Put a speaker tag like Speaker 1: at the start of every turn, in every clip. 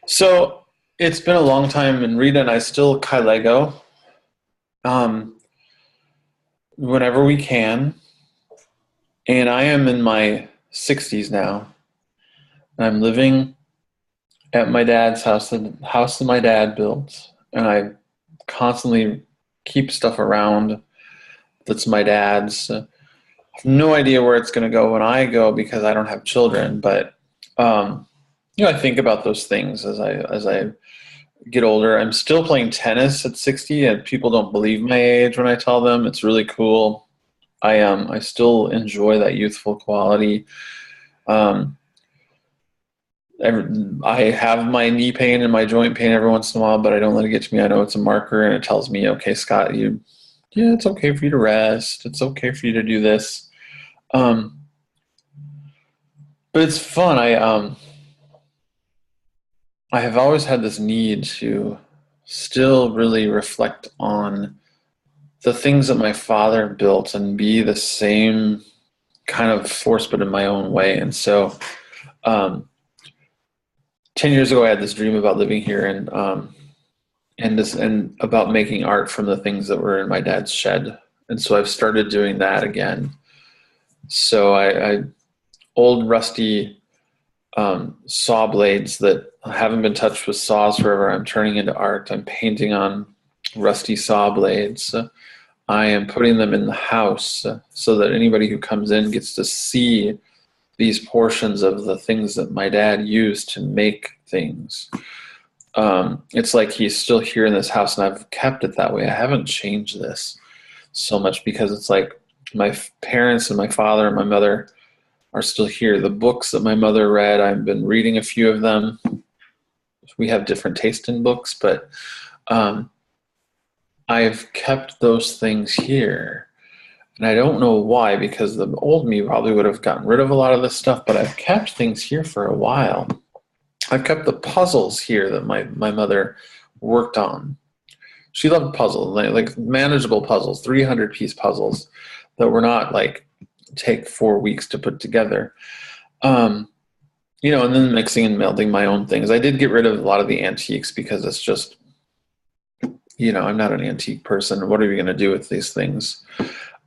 Speaker 1: So it's been a long time, and Rita and I still Kylego um, whenever we can. And I am in my 60s now. I'm living at my dad's house, the house that my dad built, and I constantly keep stuff around that's my dad's. I have no idea where it's going to go when I go because I don't have children, but um, I think about those things as I get older. I'm still playing tennis at 60, and people don't believe my age when I tell them. It's really cool. I still enjoy that youthful quality. Um, I have my knee pain and my joint pain every once in a while, but I don't let it get to me. I know it's a marker, and it tells me, okay, Scott, yeah, it's okay for you to rest. It's okay for you to do this. Um, but it's fun. I have always had this need to still really reflect on the things that my father built and be the same kind of force, but in my own way. And so, um, 10 years ago, I had this dream about living here and about making art from the things that were in my dad's shed. And so I've started doing that again. So I old rusty saw blades that haven't been touched with saws forever. I'm turning into art. I'm painting on rusty saw blades. I am putting them in the house so that anybody who comes in gets to see these portions of the things that my dad used to make things. It's like he's still here in this house, and I've kept it that way. I haven't changed this so much because it's like my parents and my father and my mother are still here. The books that my mother read, I've been reading a few of them. We have different taste in books, but um, I've kept those things here. And I don't know why, because the old me probably would have gotten rid of a lot of this stuff, but I've kept things here for a while. I've kept the puzzles here that my mother worked on. She loved puzzles, like manageable puzzles, 300-piece puzzles that were not like take 4 weeks to put together. Um, and then mixing and melding my own things. I did get rid of a lot of the antiques because it's just, I'm not an antique person. What are you going to do with these things?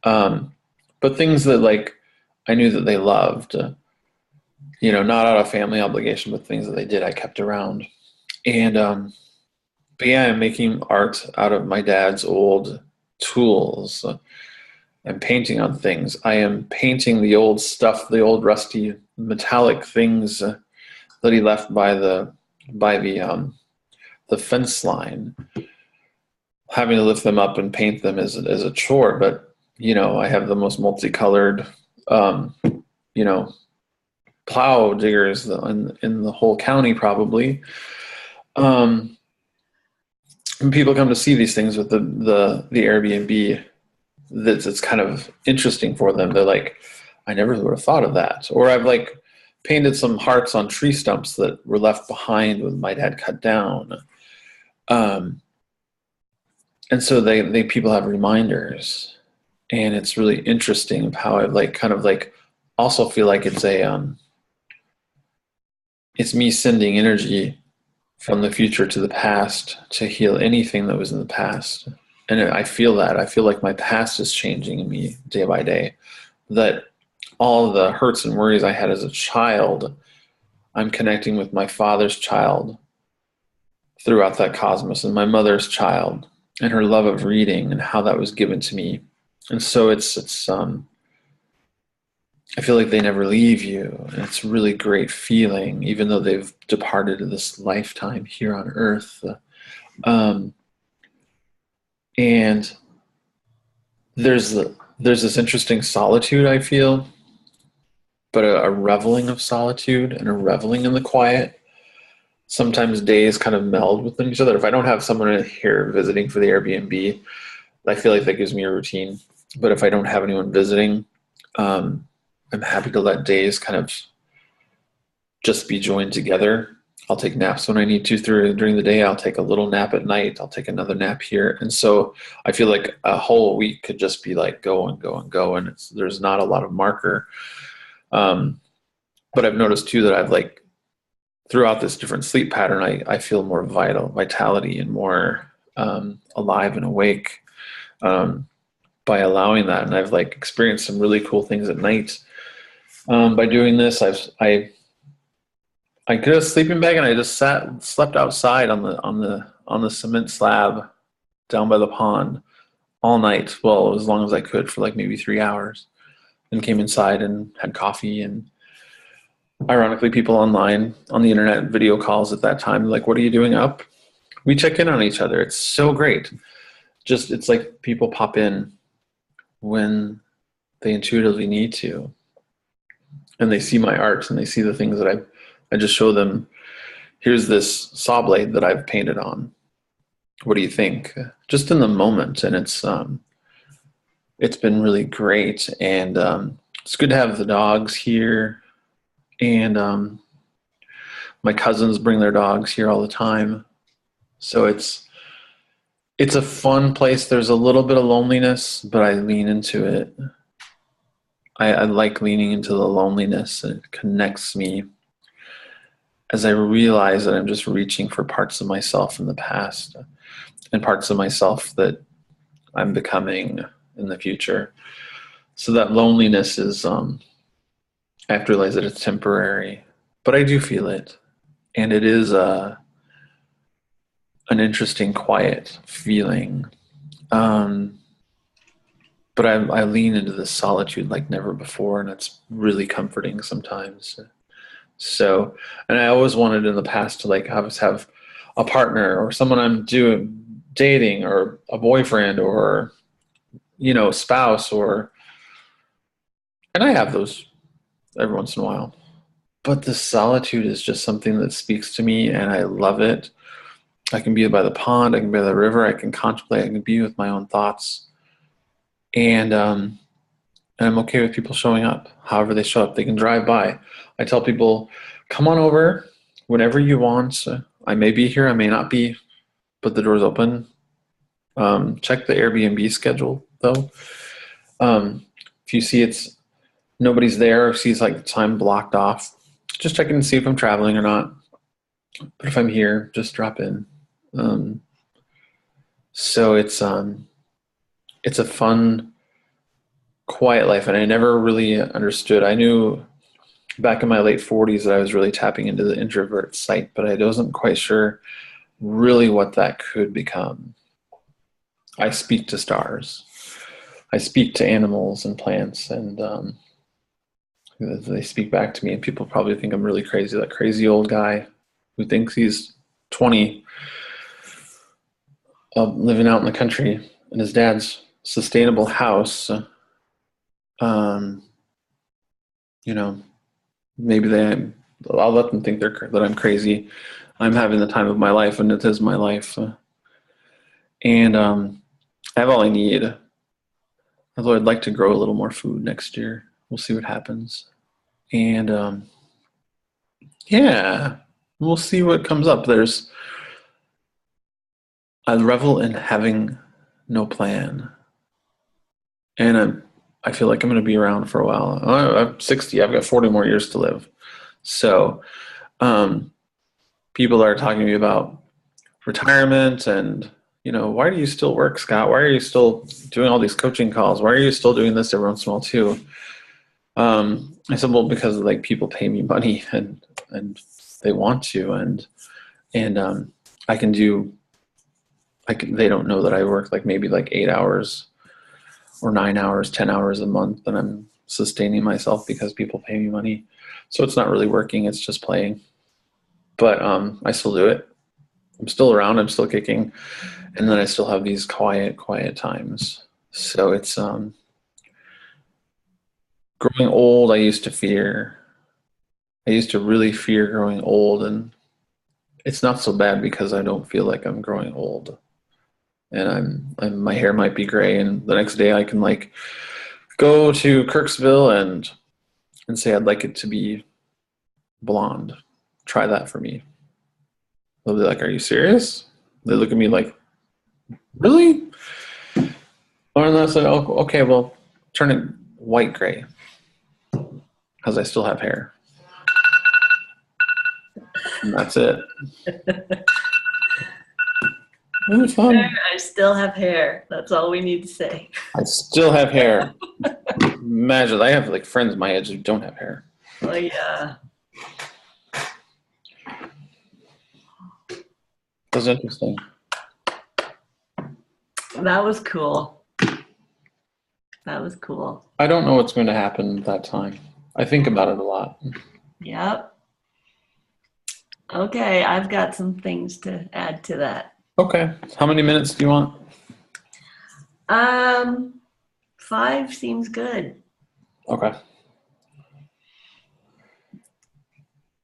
Speaker 1: But things that like I knew that they loved, not out of family obligation, but things that they did, I kept around. And but yeah, I'm making art out of my dad's old tools. I'm painting on things. I am painting the old stuff, the old rusty metallic things that he left by the fence line. Having to lift them up and paint them is a chore, but I have the most multicolored, um, you know, plow diggers in the whole county probably. Um, and people come to see these things with the Airbnb. It's kind of interesting for them. They're like, I never would have thought of that. Or I've like painted some hearts on tree stumps that were left behind when my dad cut down. Um, and so they people have reminders, and it's really interesting of how I like kind of like also feel like it's me sending energy from the future to the past to heal anything that was in the past. And I feel that. I feel like my past is changing in me day by day. That all the hurts and worries I had as a child, I'm connecting with my father's child throughout that cosmos, and my mother's child, and her love of reading and how that was given to me. And so it's I feel like they never leave you, and it's a really great feeling, even though they've departed this lifetime here on Earth. Um, and there's this interesting solitude I feel, but a reveling of solitude and a reveling in the quiet. Sometimes days kind of meld with each other. If I don't have someone here visiting for the Airbnb, I feel like that gives me a routine. But if I don't have anyone visiting, um, I'm happy to let days kind of just be joined together. I'll take naps when I need to during the day. I'll take a little nap at night. I'll take another nap here. And so I feel like a whole week could just be like go and go and go. And there's not a lot of marker. But I've noticed too that I've like throughout this different sleep pattern, I feel more vitality and more alive and awake by allowing that. And I've like experienced some really cool things at night by doing this. I get a sleeping bag and I just slept outside on the cement slab down by the pond all night. Well, as long as I could for like maybe 3 hours, and came inside and had coffee. And ironically, people online on the internet video calls at that time, like, what are you doing up? We check in on each other. It's so great. Just, it's like people pop in when they intuitively need to, and they see my art and they see the things that I just show them. Here's this saw blade that I've painted on. What do you think? Just in the moment. And it's been really great. And it's good to have the dogs here. And my cousins bring their dogs here all the time. So it's a fun place. There's a little bit of loneliness, but I lean into it. I like leaning into the loneliness, and it connects me as I realize that I'm just reaching for parts of myself in the past and parts of myself that I'm becoming in the future. So that loneliness is, I have to realize that it's temporary, but I do feel it. And it is an interesting, quiet feeling. But I lean into this solitude like never before, and it's really comforting sometimes. So, and I always wanted in the past to like have a partner or someone I'm dating, or a boyfriend, or, you know, spouse, and I have those every once in a while. But the solitude is just something that speaks to me, and I love it. I can be by the pond, I can be by the river, I can contemplate, I can be with my own thoughts. And I'm okay with people showing up, however they show up. They can drive by. I tell people, come on over whenever you want. I may be here, I may not be, but the door's open. Check the Airbnb schedule, though. If you see nobody's there, or sees like time blocked off, just check in and see if I'm traveling or not. But if I'm here, just drop in. So it's a fun, quiet life, and I never really understood. I knew back in my late 40s that I was really tapping into the introvert site, but I wasn't quite sure really what that could become. I speak to stars. I speak to animals and plants, and they speak back to me, and people probably think I'm really crazy, that crazy old guy who thinks he's 20, living out in the country in his dad's sustainable house. You know, maybe I'll let them think that I'm crazy. I'm having the time of my life, and it is my life. And I have all I need. Although I'd like to grow a little more food next year. We'll see what happens. And yeah, we'll see what comes up. I revel in having no plan. And I feel like I'm going to be around for a while. I'm 60. I've got 40 more years to live. So people are talking to me about retirement and, you know, why do you still work, Scott? Why are you still doing all these coaching calls? Why are you still doing this every once in a while too? I said, well, because like people pay me money and they want to, and I can do, they don't know that I work like maybe like 8 hours or 9 hours, 10 hours a month, and I'm sustaining myself because people pay me money. So it's not really working, it's just playing. But I still do it. I'm still around, I'm still kicking. And then I still have these quiet times. So it's growing old, I used to fear. I used to really fear growing old, and it's not so bad because I don't feel like I'm growing old. And my hair might be gray, and the next day I can like go to Kirksville and say I'd like it to be blonde. Try that for me. They'll be like, are you serious? They look at me like, really? Or unless I say, oh, okay, well, turn it white gray because I still have hair. and that's it. It was fun.
Speaker 2: I still have hair. That's all we need to say.
Speaker 1: I still have hair. Imagine, I have like friends my age who don't have hair.
Speaker 2: Oh yeah.
Speaker 1: That was interesting.
Speaker 2: That was cool. That was cool.
Speaker 1: I don't know what's going to happen at that time. I think about it a lot.
Speaker 2: Yep. Okay, I've got some things to add to that.
Speaker 1: Okay. How many minutes do you want?
Speaker 2: 5 seems good.
Speaker 1: Okay.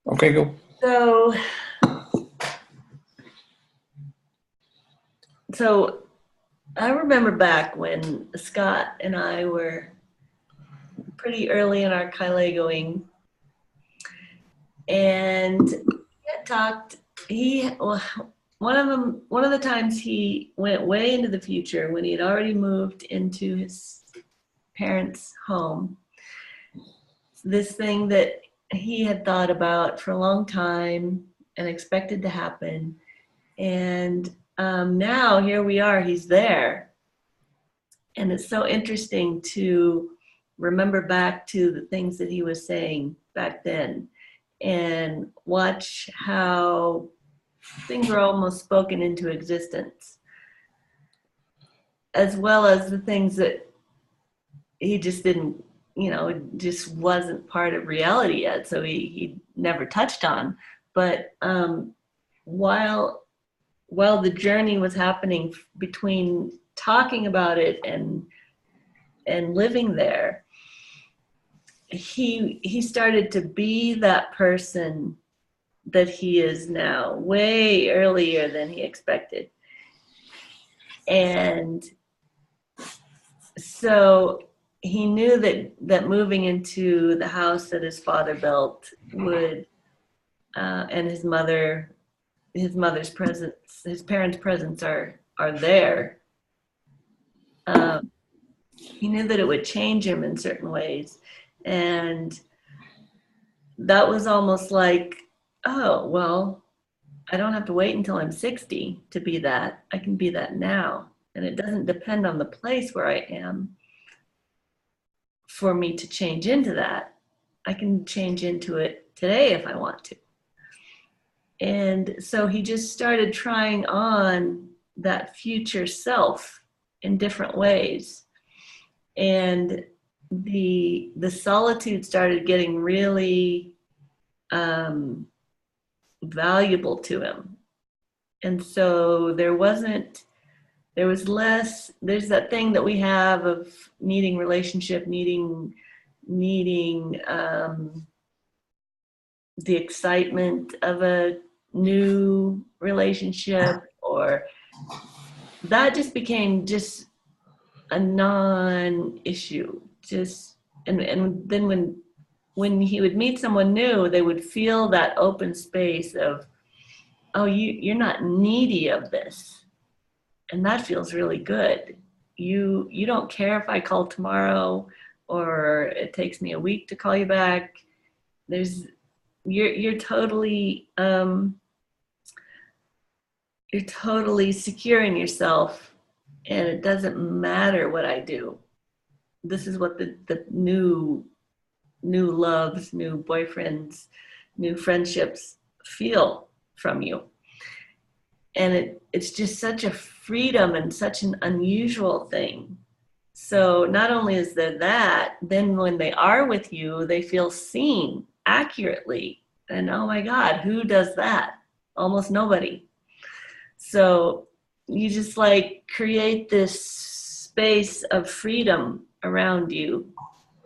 Speaker 1: Okay, go.
Speaker 2: So I remember back when Scott and I were pretty early in our Kylegoing, and he had talked. One of the times he went way into the future when he had already moved into his parents' home. This thing that he had thought about for a long time and expected to happen, and now here we are. He's there, and it's so interesting to remember back to the things that he was saying back then and watch how things were almost spoken into existence, as well as the things that he just didn't, it just wasn't part of reality yet, so he never touched on. But while the journey was happening between talking about it and living there, he started to be that person that he is now, way earlier than he expected. And so he knew that moving into the house that his father built would, and his mother's presence, his parents' presence are there. He knew that it would change him in certain ways. And that was almost like, oh, well, I don't have to wait until I'm 60 to be that. I can be that now. And it doesn't depend on the place where I am for me to change into that. I can change into it today if I want to. And so he just started trying on that future self in different ways. And the solitude started getting really valuable to him. And so there's that thing that we have of needing relationship, needing the excitement of a new relationship, or that just became just a non-issue. And then when he would meet someone new, they would feel that open space of, oh, you're not needy of this. And that feels really good. You don't care if I call tomorrow or it takes me a week to call you back. You're totally secure in yourself, and it doesn't matter what I do. This is what the new loves, new boyfriends, new friendships feel from you. And it's just such a freedom and such an unusual thing. So not only is there that, then when they are with you, they feel seen accurately. And oh my God, who does that? Almost nobody. So you just like create this space of freedom around you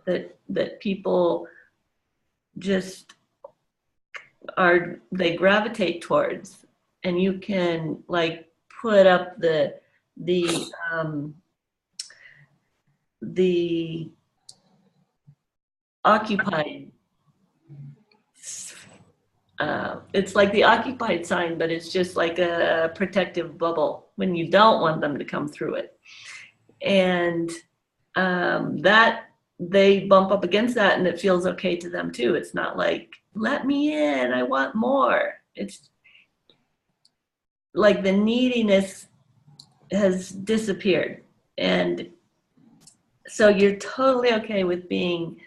Speaker 2: that people just they gravitate towards. And you can like put up the occupied, it's like the occupied sign, but it's just like a protective bubble when you don't want them to come through it. And that they bump up against that, and it feels okay to them too. It's not like, let me in, I want more. It's like the neediness has disappeared. And so you're totally okay with being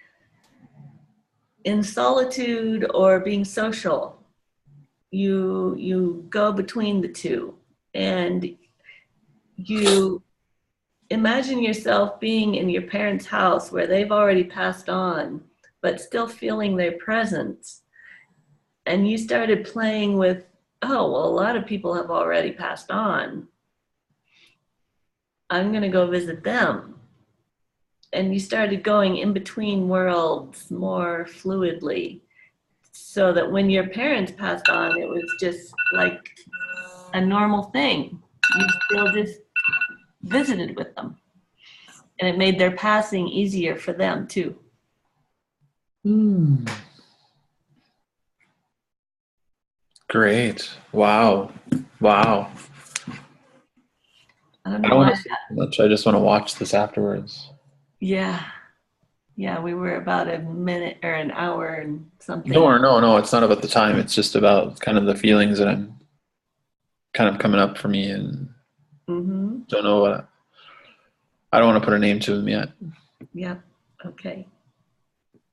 Speaker 2: in solitude or being social. You go between the two, and you imagine yourself being in your parents' house where they've already passed on, but still feeling their presence. And you started playing with, oh, well, a lot of people have already passed on. I'm going to go visit them. And you started going in between worlds more fluidly, so that when your parents passed on, it was just like a normal thing. You still just visited with them. And it made their passing easier for them too.
Speaker 1: Great. Wow. Wow.
Speaker 2: I don't
Speaker 1: I
Speaker 2: know
Speaker 1: don't want
Speaker 2: why.
Speaker 1: to say too much. I just want to watch this afterwards.
Speaker 2: Yeah. Yeah, we were about a minute or an hour and something.
Speaker 1: No, it's not about the time. It's just about kind of the feelings that I'm kind of coming up for me, and
Speaker 2: Mm-hmm.
Speaker 1: don't know what I don't want to put a name to them yet.
Speaker 2: Yep. Okay.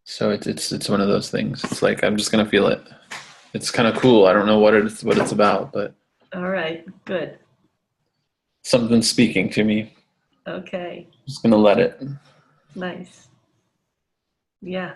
Speaker 1: So it's one of those things. It's like I'm just gonna feel it. It's kind of cool. I don't know what it's about, but
Speaker 2: All right. Good.
Speaker 1: something's speaking to me.
Speaker 2: Okay.
Speaker 1: Just gonna let it.
Speaker 2: Nice. Yeah.